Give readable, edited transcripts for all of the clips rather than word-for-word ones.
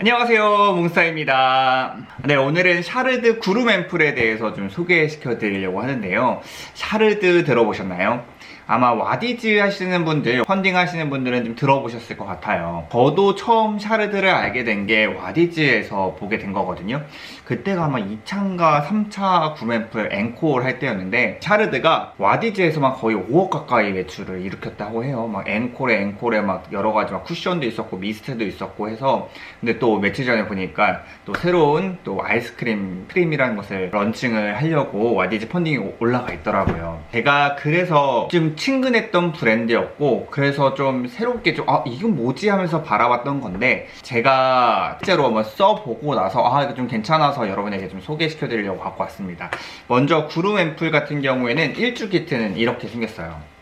안녕하세요, 몽스타입니다. 네, 오늘은 샤르드 구름 앰플에 대해서 좀 소개시켜 드리려고 하는데요. 샤르드 들어보셨나요? 아마 와디즈 하시는 분들, 펀딩 하시는 분들은 좀 들어보셨을 것 같아요. 저도 처음 샤르드를 알게 된 게 와디즈에서 보게 된 거거든요. 그때가 아마 2차인가 3차 구름 앰플 앵콜 할 때였는데, 샤르드가 와디즈에서만 거의 5억 가까이 매출을 일으켰다고 해요. 막 앵콜에 막 여러 가지 막 쿠션도 있었고 미스트도 있었고 해서. 근데 또 며칠 전에 보니까 또 새로운 또 아이스크림 크림이라는 것을 런칭을 하려고 와디즈 펀딩이 올라가 있더라고요. 제가 그래서 좀 친근했던 브랜드였고, 그래서 좀 새롭게 좀 이건 뭐지 하면서 바라봤던 건데, 제가 실제로 한번 써보고 나서 이거 좀 괜찮아서 여러분에게 좀 소개시켜 드리려고 갖고 왔습니다. 먼저 구름 앰플 같은 경우에는 1주 키트는 이렇게 생겼어요.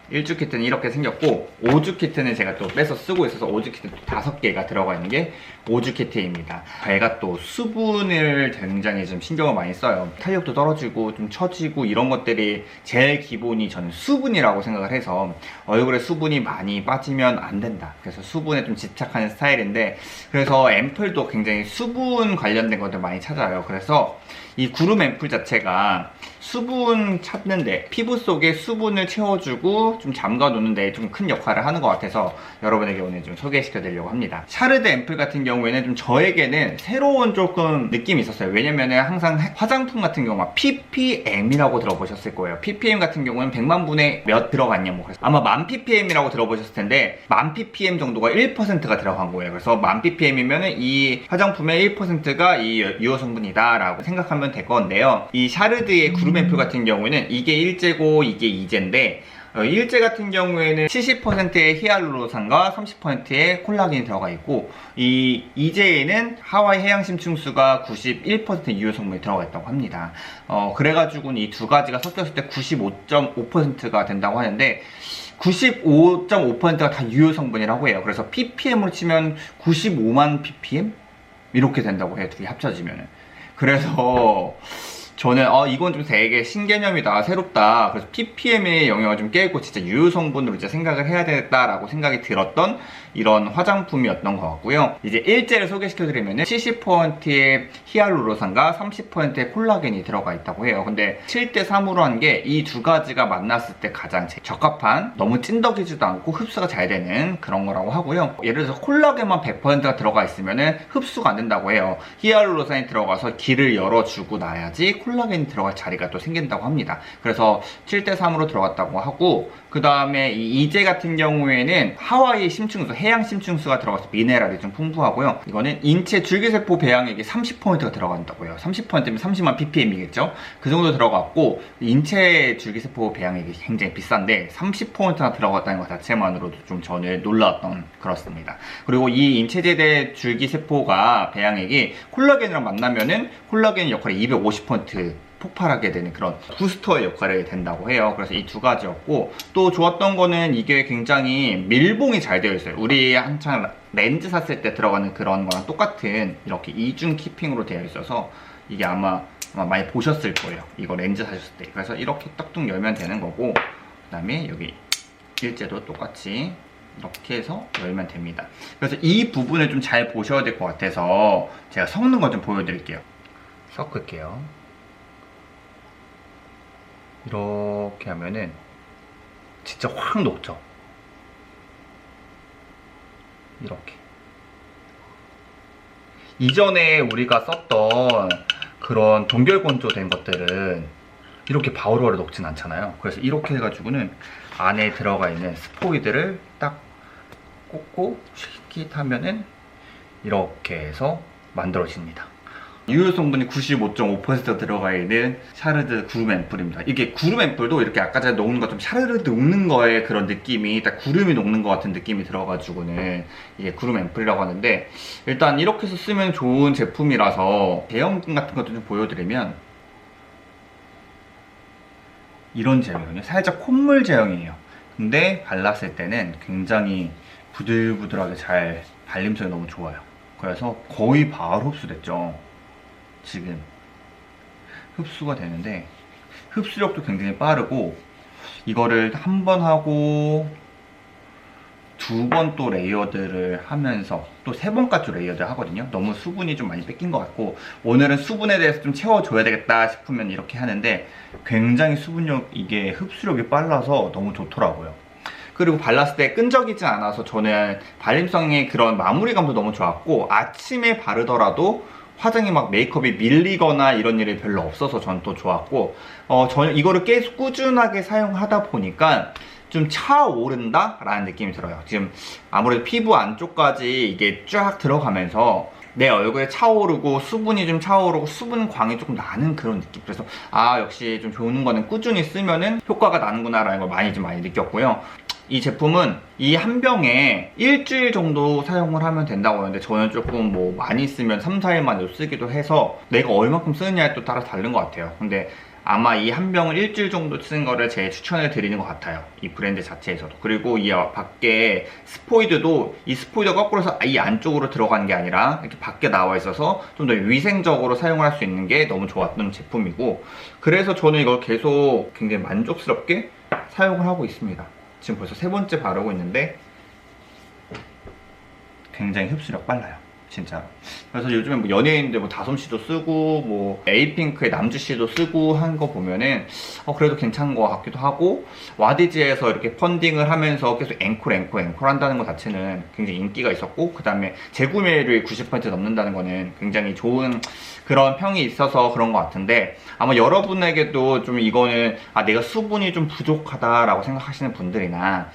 1주 키트는 이렇게 생겼고, 5주 키트는 제가 또 빼서 쓰고 있어서 5주 키트 5개가 들어가 있는 게 5주 키트입니다. 제가 또 수분을 굉장히 좀 신경을 많이 써요. 탄력도 떨어지고 좀 처지고 이런 것들이 제일 기본이 저는 수분이라고 생각을 해서, 얼굴에 수분이 많이 빠지면 안 된다. 그래서 수분에 좀 집착하는 스타일인데, 그래서 앰플도 굉장히 수분 관련된 것들 많이 찾아요. 그래서 이 구름 앰플 자체가 수분 찾는데, 피부 속에 수분을 채워주고 좀 잠가 놓는데 좀 큰 역할을 하는 것 같아서 여러분에게 오늘 좀 소개시켜 드리려고 합니다. 샤르드 앰플 같은 경우에는 좀 저에게는 새로운 조금 느낌이 있었어요. 왜냐면은 항상 화장품 같은 경우 막 ppm이라고 들어보셨을 거예요. ppm 같은 경우는 100만 분의 몇 들어갔냐, 뭐 그래서 아마 1000 ppm이라고 들어보셨을 텐데, 1000 ppm 정도가 1%가 들어간 거예요. 그래서 1000 ppm이면은 이 화장품의 1%가 이 유효 성분이다 라고 생각하면 될 건데요. 이 샤르드의 구름 앰플 같은 경우에는 이게 일제고 이게 이제인데, 일제 같은 경우에는 70%의 히알루론산과 30%의 콜라겐이 들어가 있고, 이 이제에는 하와이 해양 심층수가 91% 유효 성분이 들어가 있다고 합니다. 그래가지고 이 두 가지가 섞였을 때 95.5%가 된다고 하는데, 95.5%가 다 유효 성분이라고 해요. 그래서 ppm으로 치면 95만 ppm? 이렇게 된다고 해요, 둘이 합쳐지면은. 그래서 저는 이건 좀 되게 신개념이다, 새롭다. 그래서 ppm의 영역을 좀 깨고 진짜 유효 성분으로 이제 생각을 해야 되겠다라고 생각이 들었던 이런 화장품이었던 것 같고요. 이제 일제를 소개시켜드리면은 70%의 히알루론산과 30%의 콜라겐이 들어가 있다고 해요. 근데 7대3으로 한 게 이 두 가지가 만났을 때 가장 적합한, 너무 찐덕이지도 않고 흡수가 잘 되는 그런 거라고 하고요. 예를 들어서 콜라겐만 100%가 들어가 있으면은 흡수가 안 된다고 해요. 히알루론산이 들어가서 길을 열어주고 나야지 콜라겐이 들어갈 자리가 또 생긴다고 합니다. 그래서 7대3으로 들어갔다고 하고, 그 다음에 이 이제 같은 경우에는 하와이 심층수, 해양 심층수가 들어가서 미네랄이 좀 풍부하고요. 이거는 인체 줄기세포 배양액이 30%가 들어간다고요. 30%면 30만 ppm이겠죠. 그 정도 들어갔고, 인체 줄기세포 배양액이 굉장히 비싼데 30%나 들어갔다는 것 자체만으로도 좀 저는 놀라웠던 그렇습니다. 그리고 이 인체제대 줄기세포가 배양액이 콜라겐이랑 만나면은 콜라겐 역할이 250% 폭발하게 되는 그런 부스터의 역할을 된다고 해요. 그래서 이 두 가지였고, 또 좋았던 거는 이게 굉장히 밀봉이 잘 되어 있어요. 우리 한창 렌즈 샀을 때 들어가는 그런 거랑 똑같은 이렇게 이중 키핑으로 되어 있어서, 이게 아마 많이 보셨을 거예요, 이거 렌즈 사셨을 때. 그래서 이렇게 떡뚝 열면 되는 거고, 그 다음에 여기 일제도 똑같이 이렇게 해서 열면 됩니다. 그래서 이 부분을 좀 잘 보셔야 될 것 같아서 제가 섞는 거 좀 보여드릴게요. 섞을게요. 이렇게 하면은 진짜 확 녹죠. 이렇게. 이전에 우리가 썼던 그런 동결건조 된 것들은 이렇게 바로바로 녹진 않잖아요. 그래서 이렇게 해가지고는 안에 들어가 있는 스포이드를 딱 꽂고 킥하면은 이렇게 해서 만들어집니다. 유효 성분이 95.5% 들어가 있는 샤르드 구름 앰플입니다. 이게 구름 앰플도 이렇게 아까 전에 녹는 것처럼 샤르드 녹는 거에 그런 느낌이, 딱 구름이 녹는 것 같은 느낌이 들어가지고는 이게 구름 앰플이라고 하는데, 일단 이렇게 해서 쓰면 좋은 제품이라서 제형 같은 것도 좀 보여드리면, 이런 제형이에요. 살짝 콧물 제형이에요. 근데 발랐을 때는 굉장히 부들부들하게 잘, 발림성이 너무 좋아요. 그래서 거의 바로 흡수됐죠. 지금 흡수가 되는데, 흡수력도 굉장히 빠르고, 이거를 한 번 하고 두 번 또 레이어드를 하면서 또 세 번까지 레이어드 하거든요. 너무 수분이 좀 많이 뺏긴 것 같고, 오늘은 수분에 대해서 좀 채워줘야 되겠다 싶으면 이렇게 하는데 굉장히 수분력, 이게 흡수력이 빨라서 너무 좋더라고요. 그리고 발랐을 때 끈적이지 않아서 저는 발림성의 그런 마무리감도 너무 좋았고, 아침에 바르더라도 화장이 막 메이크업이 밀리거나 이런 일이 별로 없어서 전 또 좋았고, 저는 이거를 계속 꾸준하게 사용하다 보니까 좀 차오른다 라는 느낌이 들어요. 지금 아무래도 피부 안쪽까지 이게 쫙 들어가면서 내 얼굴에 차오르고 수분이 좀 차오르고 수분광이 조금 나는 그런 느낌. 그래서 역시 좀 좋은 거는 꾸준히 쓰면은 효과가 나는구나 라는 걸 많이 느꼈고요. 이 제품은 이 한 병에 일주일 정도 사용을 하면 된다고 하는데, 저는 조금 뭐 많이 쓰면 3, 4일 만에 쓰기도 해서 내가 얼마큼 쓰느냐에 또 따라 다른 것 같아요. 근데 아마 이 한 병을 일주일 정도 쓰는 거를 제일 추천을 드리는 것 같아요. 이 브랜드 자체에서도. 그리고 이 밖에 스포이드도, 이 스포이드가 거꾸로 해서 이 안쪽으로 들어간 게 아니라 이렇게 밖에 나와 있어서 좀 더 위생적으로 사용을 할 수 있는 게 너무 좋았던 제품이고, 그래서 저는 이걸 계속 굉장히 만족스럽게 사용을 하고 있습니다. 지금 벌써 세 번째 바르고 있는데 굉장히 흡수력 빨라요. 진짜. 그래서 요즘에 뭐 연예인들 뭐 다솜씨도 쓰고 뭐 에이핑크의 남주씨도 쓰고 한 거 보면은 그래도 괜찮은 것 같기도 하고, 와디즈에서 이렇게 펀딩을 하면서 계속 앵콜 한다는 것 자체는 굉장히 인기가 있었고, 그 다음에 재구매율이 90% 넘는다는 거는 굉장히 좋은 그런 평이 있어서 그런 것 같은데, 아마 여러분에게도 좀 이거는 내가 수분이 좀 부족하다라고 생각하시는 분들이나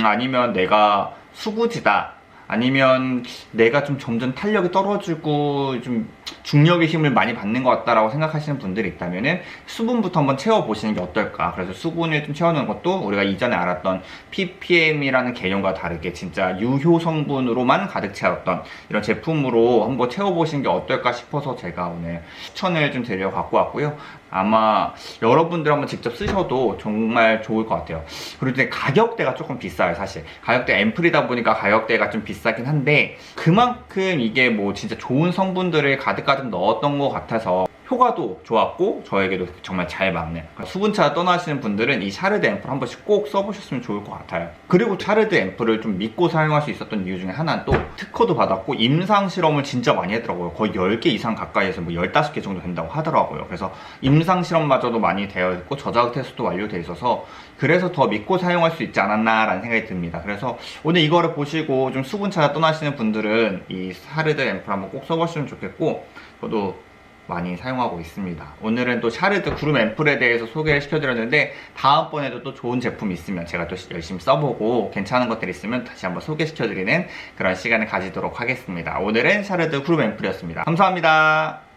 아니면 내가 수부지다, 아니면 내가 좀 점점 탄력이 떨어지고 좀 중력의 힘을 많이 받는 것 같다라고 생각하시는 분들이 있다면은 수분부터 한번 채워보시는 게 어떨까. 그래서 수분을 좀 채워놓은 것도 우리가 이전에 알았던 ppm이라는 개념과 다르게 진짜 유효 성분으로만 가득 채웠던 이런 제품으로 한번 채워보시는 게 어떨까 싶어서 제가 오늘 추천을 좀 드려 갖고 왔고요. 아마 여러분들 한번 직접 쓰셔도 정말 좋을 것 같아요. 그리고 이제 가격대가 조금 비싸요. 사실 가격대 앰플이다 보니까 가격대가 좀 비싸긴 한데, 그만큼 이게 뭐 진짜 좋은 성분들을 가득가득 넣었던 것 같아서 효과도 좋았고 저에게도 정말 잘 맞는, 수분차 떠나시는 분들은 이 샤르드 앰플 한 번씩 꼭 써보셨으면 좋을 것 같아요. 그리고 샤르드 앰플을 좀 믿고 사용할 수 있었던 이유 중에 하나는 또 특허도 받았고 임상 실험을 진짜 많이 하더라고요. 거의 10개 이상 가까이에서 뭐 15개 정도 된다고 하더라고요. 그래서 임상 실험마저도 많이 되어 있고 저자극 테스트도 완료되어 있어서 그래서 더 믿고 사용할 수 있지 않았나 라는 생각이 듭니다. 그래서 오늘 이거를 보시고 좀 수분차 떠나시는 분들은 이 샤르드 앰플 한번 꼭 써보시면 좋겠고, 저도 많이 사용하고 있습니다. 오늘은 또 샤르드 구름 앰플에 대해서 소개를 시켜드렸는데, 다음번에도 또 좋은 제품 있으면 제가 또 열심히 써보고 괜찮은 것들 있으면 다시 한번 소개시켜드리는 그런 시간을 가지도록 하겠습니다. 오늘은 샤르드 구름 앰플이었습니다. 감사합니다.